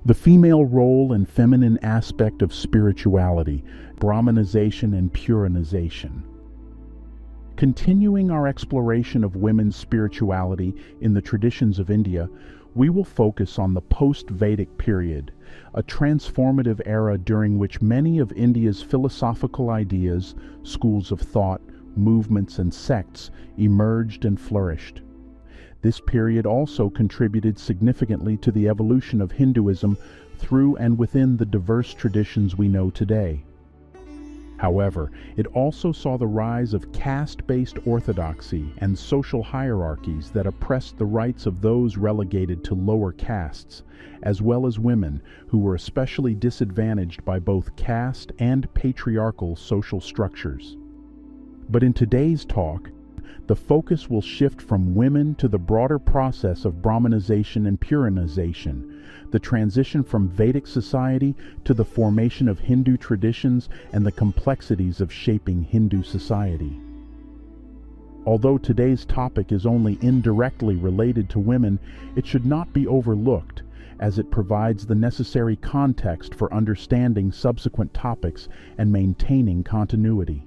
The female role and feminine aspect of spirituality, Brahmanization and Puranization. Continuing our exploration of women's spirituality in the traditions of India, we will focus on the post-Vedic period, a transformative era during which many of India's philosophical ideas, schools of thought, movements and sects emerged and flourished. This period also contributed significantly to the evolution of Hinduism through and within the diverse traditions we know today. However, it also saw the rise of caste-based orthodoxy and social hierarchies that oppressed the rights of those relegated to lower castes, as well as women who were especially disadvantaged by both caste and patriarchal social structures. But in today's talk, the focus will shift from women to the broader process of Brahmanization and Puranization, the transition from Vedic society to the formation of Hindu traditions and the complexities of shaping Hindu society. Although today's topic is only indirectly related to women, it should not be overlooked, as it provides the necessary context for understanding subsequent topics and maintaining continuity.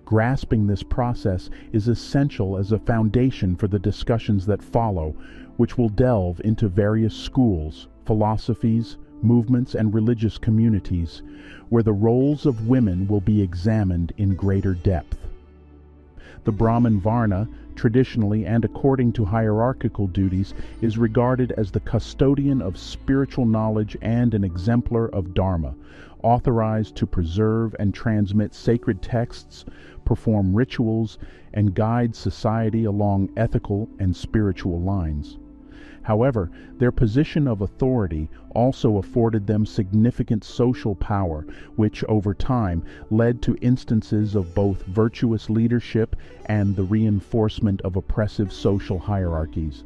Grasping this process is essential as a foundation for the discussions that follow, which will delve into various schools, philosophies, movements, and religious communities, where the roles of women will be examined in greater depth. The Brahmin Varna, traditionally and according to hierarchical duties, is regarded as the custodian of spiritual knowledge and an exemplar of Dharma, authorized to preserve and transmit sacred texts, perform rituals, and guide society along ethical and spiritual lines. However, their position of authority also afforded them significant social power, which over time led to instances of both virtuous leadership and the reinforcement of oppressive social hierarchies.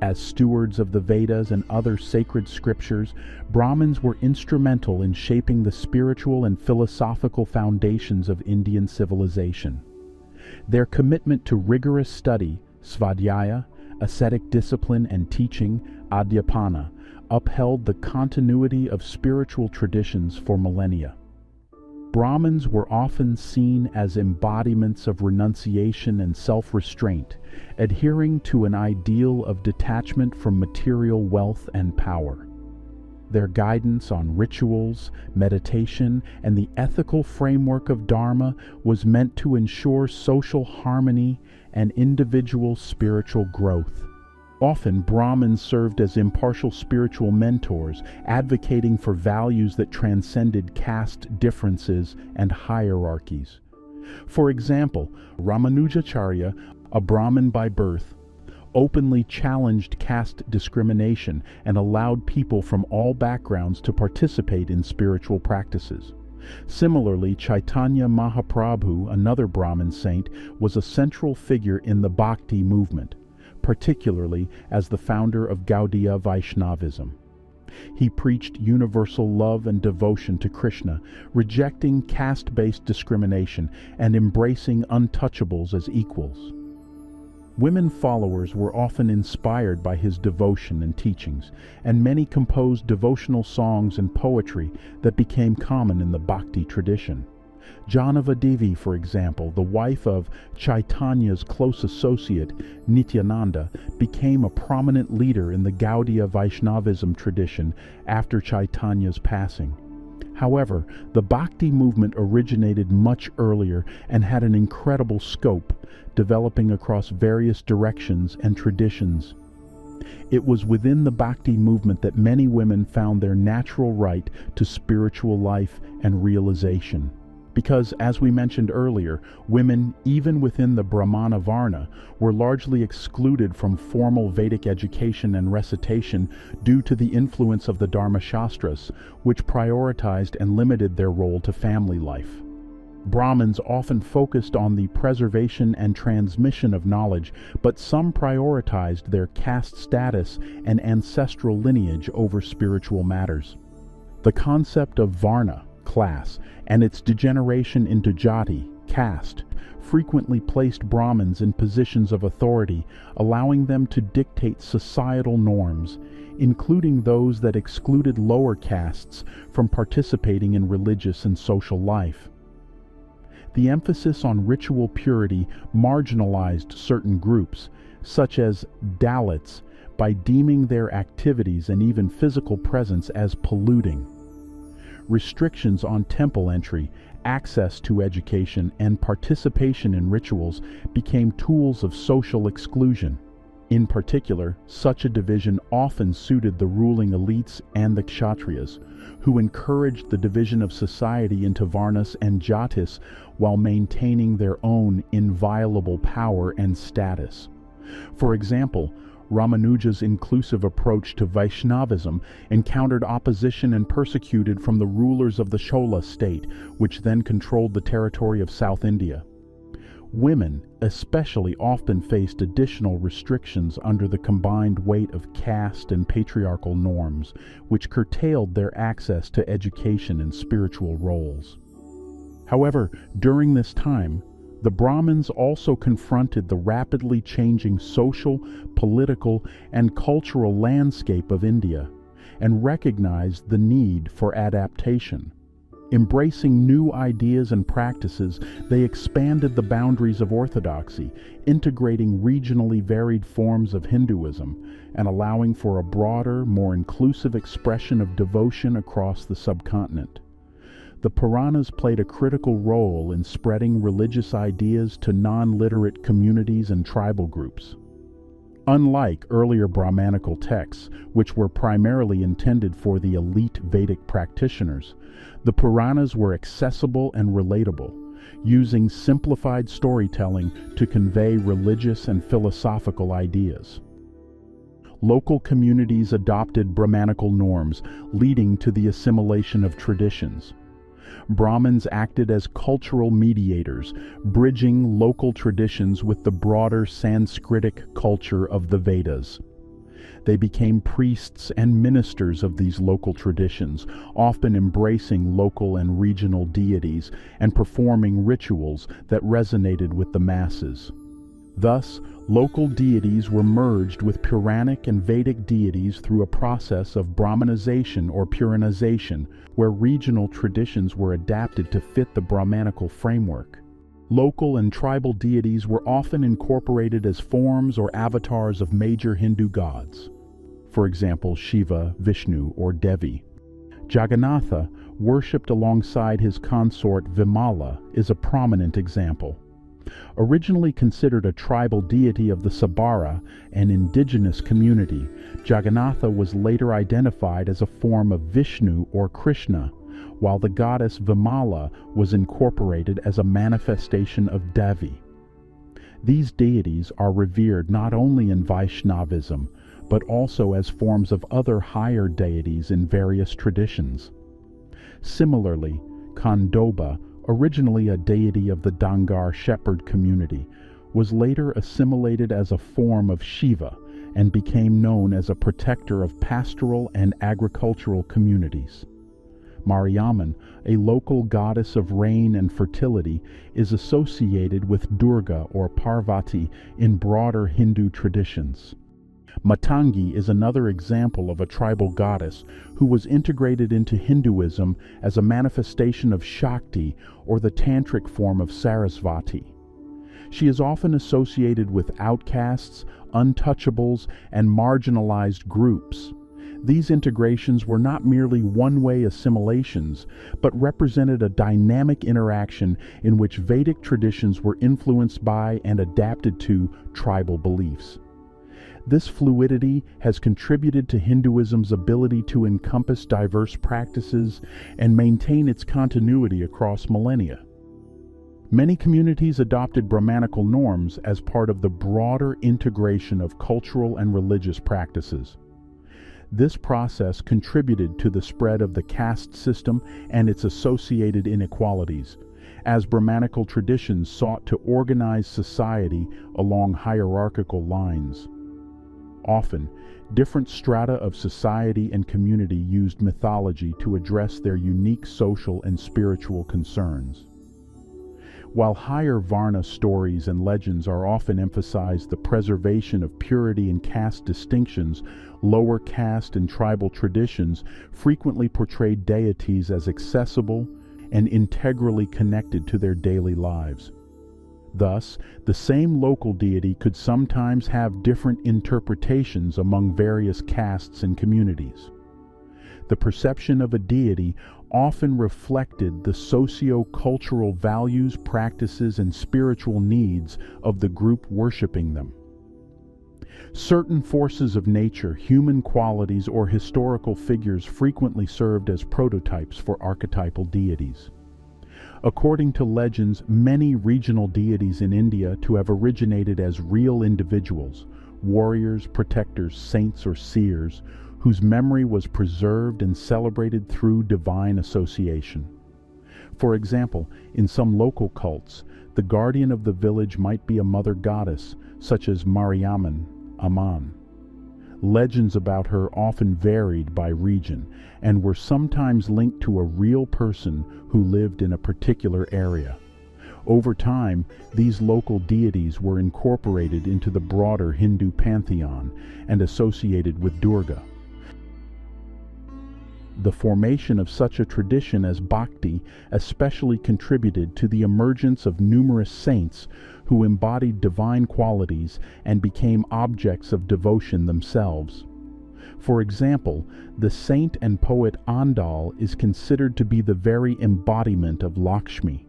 As stewards of the Vedas and other sacred scriptures, Brahmins were instrumental in shaping the spiritual and philosophical foundations of Indian civilization. Their commitment to rigorous study, svadhyaya, ascetic discipline and teaching, adhyapana, upheld the continuity of spiritual traditions for millennia. Brahmins were often seen as embodiments of renunciation and self-restraint, adhering to an ideal of detachment from material wealth and power. Their guidance on rituals, meditation, and the ethical framework of Dharma was meant to ensure social harmony and individual spiritual growth. Often, Brahmins served as impartial spiritual mentors, advocating for values that transcended caste differences and hierarchies. For example, Ramanujacharya, a Brahmin by birth, openly challenged caste discrimination and allowed people from all backgrounds to participate in spiritual practices. Similarly, Chaitanya Mahaprabhu, another Brahmin saint, was a central figure in the Bhakti movement, particularly as the founder of Gaudiya Vaishnavism. He preached universal love and devotion to Krishna, rejecting caste-based discrimination and embracing untouchables as equals. Women followers were often inspired by his devotion and teachings, and many composed devotional songs and poetry that became common in the Bhakti tradition. Janavadevi, for example, the wife of Chaitanya's close associate, Nityananda, became a prominent leader in the Gaudiya Vaishnavism tradition after Chaitanya's passing. However, the Bhakti movement originated much earlier and had an incredible scope, developing across various directions and traditions. It was within the Bhakti movement that many women found their natural right to spiritual life and realization. Because, as we mentioned earlier, women, even within the Brahmana Varna, were largely excluded from formal Vedic education and recitation due to the influence of the Dharma Shastras, which prioritized and limited their role to family life. Brahmins often focused on the preservation and transmission of knowledge, but some prioritized their caste status and ancestral lineage over spiritual matters. The concept of Varna, class, and its degeneration into jati, caste, frequently placed Brahmins in positions of authority, allowing them to dictate societal norms, including those that excluded lower castes from participating in religious and social life. The emphasis on ritual purity marginalized certain groups, such as Dalits, by deeming their activities and even physical presence as polluting. Restrictions on temple entry, access to education, and participation in rituals became tools of social exclusion. In particular, such a division often suited the ruling elites and the kshatriyas, who encouraged the division of society into varnas and jatis while maintaining their own inviolable power and status. For example, Ramanuja's inclusive approach to Vaishnavism encountered opposition and persecuted from the rulers of the Chola state, which then controlled the territory of South India. Women especially often faced additional restrictions under the combined weight of caste and patriarchal norms, which curtailed their access to education and spiritual roles. However, during this time, the Brahmins also confronted the rapidly changing social, political, and cultural landscape of India, and recognized the need for adaptation. Embracing new ideas and practices, they expanded the boundaries of orthodoxy, integrating regionally varied forms of Hinduism, and allowing for a broader, more inclusive expression of devotion across the subcontinent. The Puranas played a critical role in spreading religious ideas to non-literate communities and tribal groups. Unlike earlier Brahmanical texts, which were primarily intended for the elite Vedic practitioners, the Puranas were accessible and relatable, using simplified storytelling to convey religious and philosophical ideas. Local communities adopted Brahmanical norms, leading to the assimilation of traditions. Brahmins acted as cultural mediators, bridging local traditions with the broader Sanskritic culture of the Vedas. They became priests and ministers of these local traditions, often embracing local and regional deities and performing rituals that resonated with the masses. Thus, local deities were merged with Puranic and Vedic deities through a process of Brahmanization or Puranization, where regional traditions were adapted to fit the Brahmanical framework. Local and tribal deities were often incorporated as forms or avatars of major Hindu gods. For example, Shiva, Vishnu, or Devi. Jagannatha, worshipped alongside his consort Vimala, is a prominent example. Originally considered a tribal deity of the Sabara, an indigenous community, Jagannatha was later identified as a form of Vishnu or Krishna, while the goddess Vimala was incorporated as a manifestation of Devi. These deities are revered not only in Vaishnavism, but also as forms of other higher deities in various traditions. Similarly, Khandoba, originally a deity of the Dangar shepherd community, was later assimilated as a form of Shiva and became known as a protector of pastoral and agricultural communities. Mariamman, a local goddess of rain and fertility, is associated with Durga or Parvati in broader Hindu traditions. Matangi is another example of a tribal goddess who was integrated into Hinduism as a manifestation of Shakti, or the tantric form of Sarasvati. She is often associated with outcasts, untouchables, and marginalized groups. These integrations were not merely one-way assimilations, but represented a dynamic interaction in which Vedic traditions were influenced by and adapted to tribal beliefs. This fluidity has contributed to Hinduism's ability to encompass diverse practices and maintain its continuity across millennia. Many communities adopted Brahmanical norms as part of the broader integration of cultural and religious practices. This process contributed to the spread of the caste system and its associated inequalities, as Brahmanical traditions sought to organize society along hierarchical lines. Often, different strata of society and community used mythology to address their unique social and spiritual concerns. While higher Varna stories and legends are often emphasized the preservation of purity and caste distinctions, lower caste and tribal traditions frequently portrayed deities as accessible and integrally connected to their daily lives. Thus, the same local deity could sometimes have different interpretations among various castes and communities. The perception of a deity often reflected the socio-cultural values, practices, and spiritual needs of the group worshipping them. Certain forces of nature, human qualities, or historical figures frequently served as prototypes for archetypal deities. According to legends, many regional deities in India to have originated as real individuals, warriors, protectors, saints, or seers, whose memory was preserved and celebrated through divine association. For example, in some local cults, the guardian of the village might be a mother goddess, such as Mariamman, Amman. Legends about her often varied by region, and were sometimes linked to a real person who lived in a particular area. Over time, these local deities were incorporated into the broader Hindu pantheon and associated with Durga. The formation of such a tradition as bhakti especially contributed to the emergence of numerous saints who embodied divine qualities and became objects of devotion themselves. For example, the saint and poet Andal is considered to be the very embodiment of Lakshmi,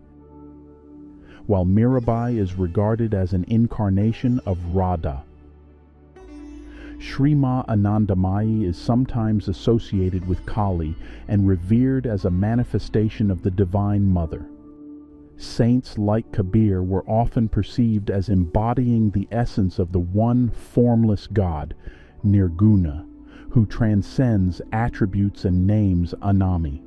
while Mirabai is regarded as an incarnation of Radha. Sri Ma Anandamayi is sometimes associated with Kali and revered as a manifestation of the Divine Mother. Saints like Kabir were often perceived as embodying the essence of the one formless God, Nirguna, who transcends attributes and names Anami.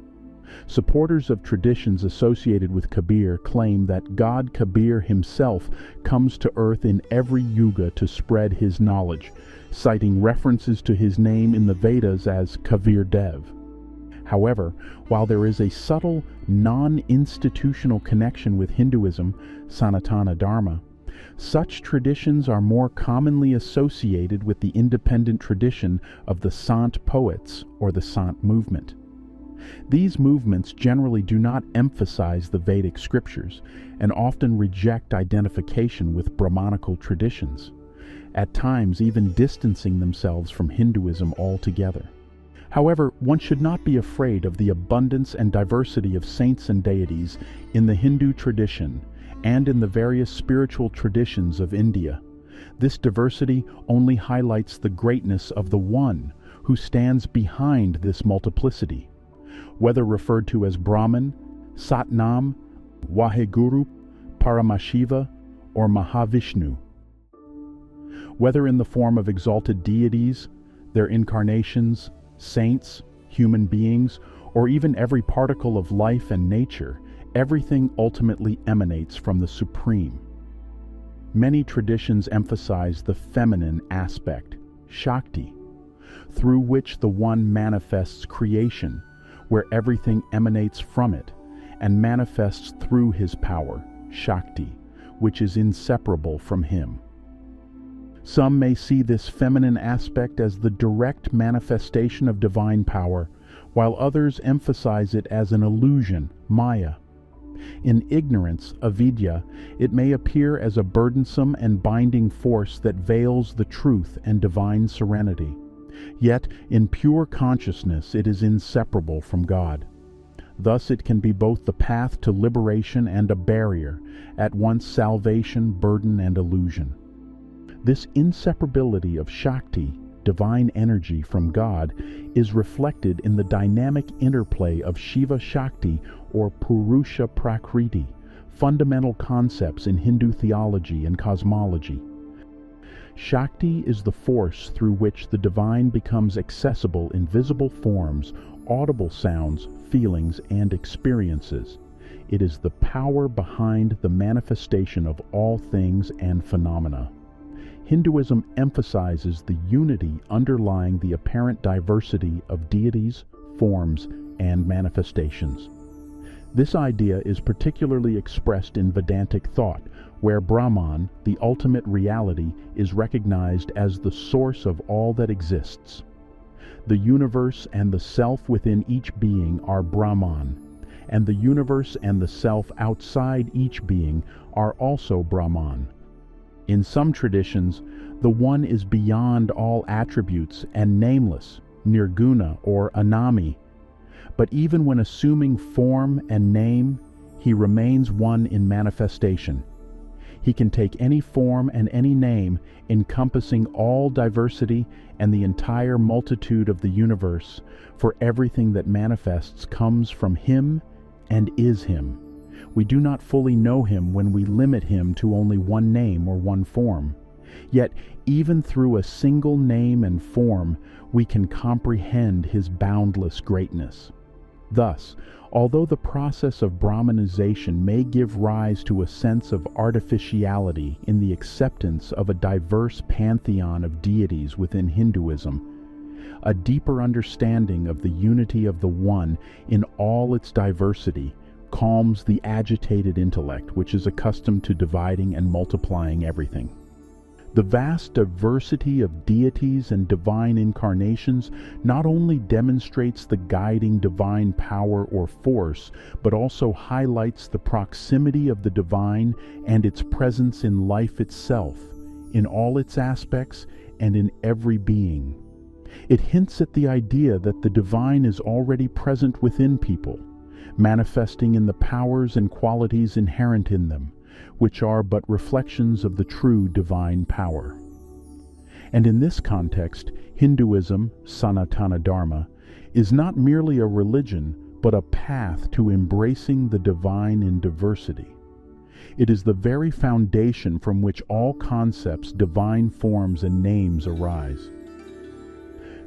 Supporters of traditions associated with Kabir claim that God Kabir himself comes to earth in every yuga to spread his knowledge, citing references to his name in the Vedas as Kabir Dev. However, while there is a subtle, non-institutional connection with Hinduism, Sanatana Dharma, such traditions are more commonly associated with the independent tradition of the Sant poets or the Sant movement. These movements generally do not emphasize the Vedic scriptures and often reject identification with Brahmanical traditions, at times even distancing themselves from Hinduism altogether. However, one should not be afraid of the abundance and diversity of saints and deities in the Hindu tradition and in the various spiritual traditions of India. This diversity only highlights the greatness of the One who stands behind this multiplicity, whether referred to as Brahman, Satnam, Waheguru, Paramashiva, or Mahavishnu. Whether in the form of exalted deities, their incarnations, saints, human beings, or even every particle of life and nature, everything ultimately emanates from the Supreme. Many traditions emphasize the feminine aspect, Shakti, through which the One manifests creation, where everything emanates from it, and manifests through his power, Shakti, which is inseparable from him. Some may see this feminine aspect as the direct manifestation of divine power, while others emphasize it as an illusion, Maya. In ignorance, avidya, it may appear as a burdensome and binding force that veils the truth and divine serenity. Yet, in pure consciousness, it is inseparable from God. Thus it can be both the path to liberation and a barrier, at once salvation, burden, and illusion. This inseparability of Shakti, divine energy from God, is reflected in the dynamic interplay of Shiva-shakti or Purusha Prakriti, fundamental concepts in Hindu theology and cosmology. Shakti is the force through which the divine becomes accessible in visible forms, audible sounds, feelings, and experiences. It is the power behind the manifestation of all things and phenomena. Hinduism emphasizes the unity underlying the apparent diversity of deities, forms, and manifestations. This idea is particularly expressed in Vedantic thought, where Brahman, the ultimate reality, is recognized as the source of all that exists. The universe and the self within each being are Brahman, and the universe and the self outside each being are also Brahman. In some traditions, the One is beyond all attributes and nameless, nirguna or anami. But even when assuming form and name, he remains one in manifestation. He can take any form and any name, encompassing all diversity and the entire multitude of the universe, for everything that manifests comes from him and is him. We do not fully know him when we limit him to only one name or one form. Yet, even through a single name and form, we can comprehend his boundless greatness. Thus, although the process of Brahmanization may give rise to a sense of artificiality in the acceptance of a diverse pantheon of deities within Hinduism, a deeper understanding of the unity of the One in all its diversity calms the agitated intellect which is accustomed to dividing and multiplying everything. The vast diversity of deities and divine incarnations not only demonstrates the guiding divine power or force, but also highlights the proximity of the divine and its presence in life itself, in all its aspects and in every being. It hints at the idea that the divine is already present within people, manifesting in the powers and qualities inherent in them, which are but reflections of the true divine power. And in this context, Hinduism, Sanatana Dharma, is not merely a religion, but a path to embracing the divine in diversity. It is the very foundation from which all concepts, divine forms, and names arise.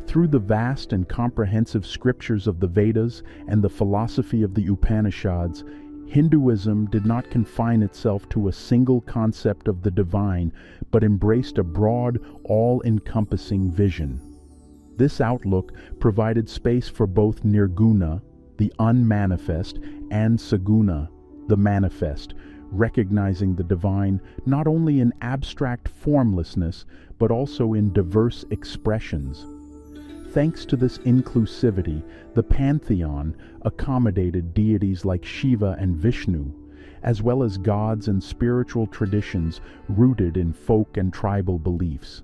Through the vast and comprehensive scriptures of the Vedas and the philosophy of the Upanishads, Hinduism did not confine itself to a single concept of the divine, but embraced a broad, all-encompassing vision. This outlook provided space for both nirguna, the unmanifest, and saguna, the manifest, recognizing the divine not only in abstract formlessness, but also in diverse expressions. Thanks to this inclusivity, the pantheon accommodated deities like Shiva and Vishnu, as well as gods and spiritual traditions rooted in folk and tribal beliefs.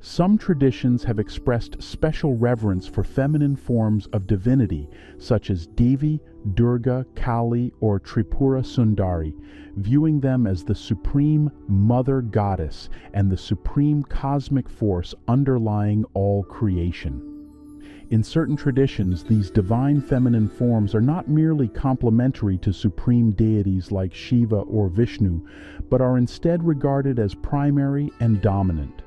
Some traditions have expressed special reverence for feminine forms of divinity, such as Devi, Durga, Kali, or Tripura Sundari, viewing them as the supreme mother goddess and the supreme cosmic force underlying all creation. In certain traditions, these divine feminine forms are not merely complementary to supreme deities like Shiva or Vishnu, but are instead regarded as primary and dominant.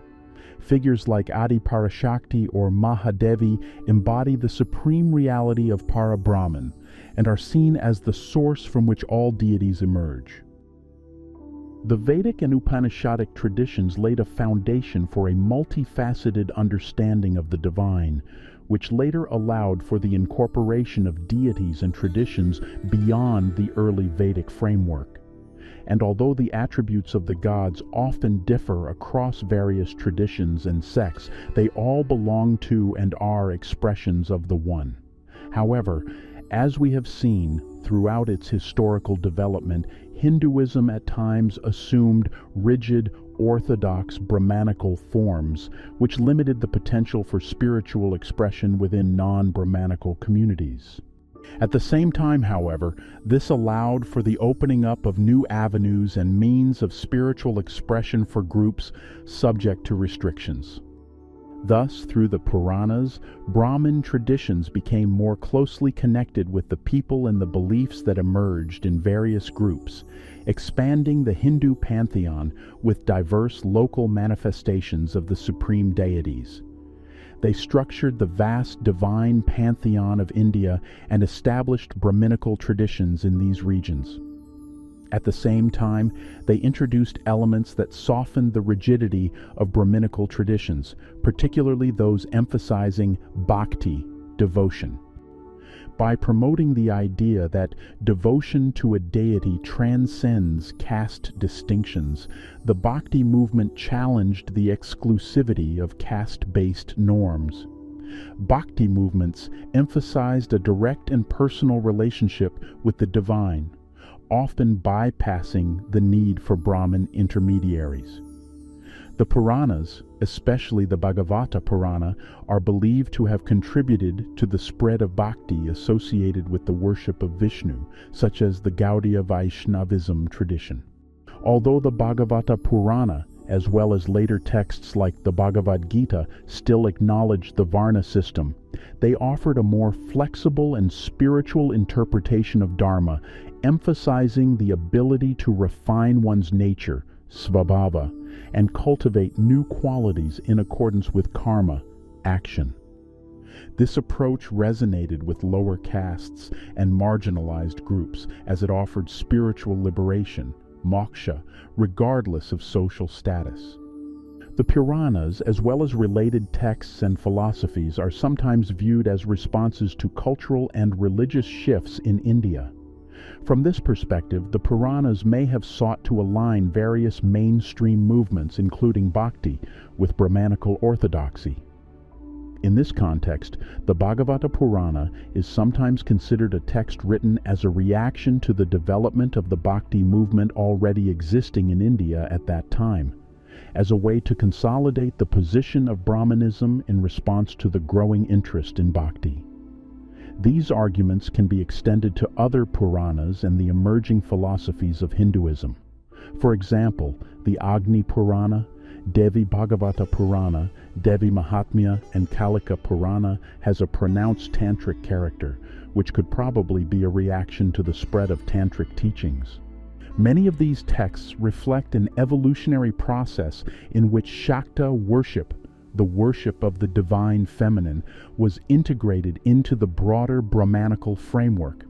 Figures like Adi Parashakti or Mahadevi embody the supreme reality of Para-Brahman and are seen as the source from which all deities emerge. The Vedic and Upanishadic traditions laid a foundation for a multifaceted understanding of the divine, which later allowed for the incorporation of deities and traditions beyond the early Vedic framework. And although the attributes of the gods often differ across various traditions and sects, they all belong to and are expressions of the One. However, as we have seen throughout its historical development, Hinduism at times assumed rigid, orthodox Brahmanical forms, which limited the potential for spiritual expression within non-Brahmanical communities. At the same time, however, this allowed for the opening up of new avenues and means of spiritual expression for groups subject to restrictions. Thus, through the Puranas, Brahmin traditions became more closely connected with the people and the beliefs that emerged in various groups, expanding the Hindu pantheon with diverse local manifestations of the supreme deities. They structured the vast divine pantheon of India and established Brahminical traditions in these regions. At the same time, they introduced elements that softened the rigidity of Brahminical traditions, particularly those emphasizing bhakti, devotion. By promoting the idea that devotion to a deity transcends caste distinctions, the Bhakti movement challenged the exclusivity of caste-based norms. Bhakti movements emphasized a direct and personal relationship with the divine, often bypassing the need for Brahmin intermediaries. The Puranas, especially the Bhagavata Purana, are believed to have contributed to the spread of bhakti associated with the worship of Vishnu, such as the Gaudiya Vaishnavism tradition. Although the Bhagavata Purana, as well as later texts like the Bhagavad Gita, still acknowledged the Varna system, they offered a more flexible and spiritual interpretation of Dharma, emphasizing the ability to refine one's nature, svabhava, and cultivate new qualities in accordance with karma, action. This approach resonated with lower castes and marginalized groups as it offered spiritual liberation, moksha, regardless of social status. The Puranas, as well as related texts and philosophies, are sometimes viewed as responses to cultural and religious shifts in India. From this perspective, the Puranas may have sought to align various mainstream movements, including Bhakti, with Brahmanical orthodoxy. In this context, the Bhagavata Purana is sometimes considered a text written as a reaction to the development of the Bhakti movement already existing in India at that time, as a way to consolidate the position of Brahmanism in response to the growing interest in Bhakti. These arguments can be extended to other Puranas and the emerging philosophies of Hinduism. For example, the Agni Purana, Devi Bhagavata Purana, Devi Mahatmya, and Kalika Purana has a pronounced tantric character, which could probably be a reaction to the spread of tantric teachings. Many of these texts reflect an evolutionary process in which Shakta worship, the worship of the divine feminine, was integrated into the broader Brahmanical framework.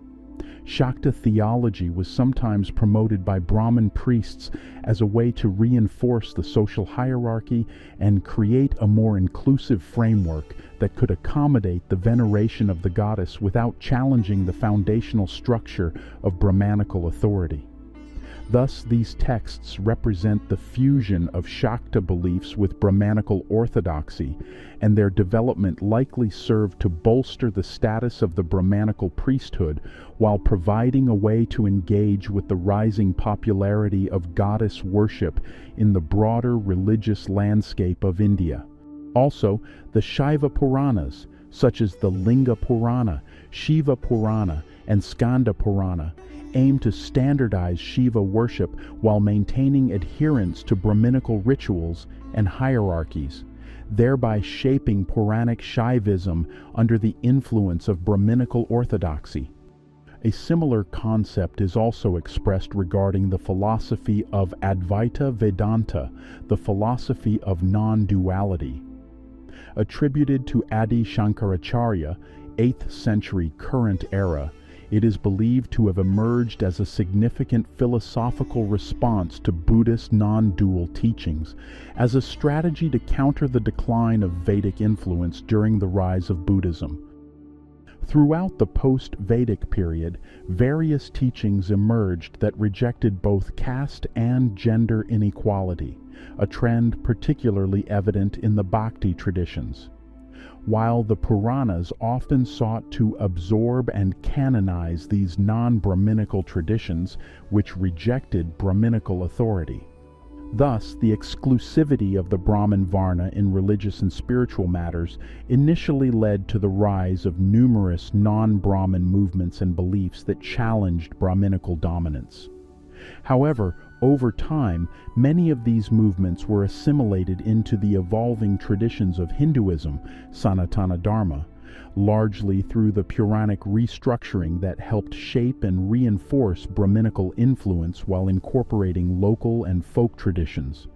Shakta theology was sometimes promoted by Brahmin priests as a way to reinforce the social hierarchy and create a more inclusive framework that could accommodate the veneration of the goddess without challenging the foundational structure of Brahmanical authority. Thus, these texts represent the fusion of Shakta beliefs with Brahmanical orthodoxy, and their development likely served to bolster the status of the Brahmanical priesthood while providing a way to engage with the rising popularity of goddess worship in the broader religious landscape of India. Also, the Shaiva Puranas, such as the Linga Purana, Shiva Purana, and Skanda Purana, aim to standardize Shiva worship while maintaining adherence to Brahminical rituals and hierarchies, thereby shaping Puranic Shaivism under the influence of Brahminical orthodoxy. A similar concept is also expressed regarding the philosophy of Advaita Vedanta, the philosophy of non-duality. Attributed to Adi Shankaracharya, 8th century current era, it is believed to have emerged as a significant philosophical response to Buddhist non-dual teachings, as a strategy to counter the decline of Vedic influence during the rise of Buddhism. Throughout the post-Vedic period, various teachings emerged that rejected both caste and gender inequality, a trend particularly evident in the Bhakti traditions. While the Puranas often sought to absorb and canonize these non-Brahminical traditions, which rejected Brahminical authority. Thus, the exclusivity of the Brahmin Varna in religious and spiritual matters initially led to the rise of numerous non-Brahmin movements and beliefs that challenged Brahminical dominance. However, over time, many of these movements were assimilated into the evolving traditions of Hinduism, Sanatana Dharma, largely through the Puranic restructuring that helped shape and reinforce Brahminical influence while incorporating local and folk traditions.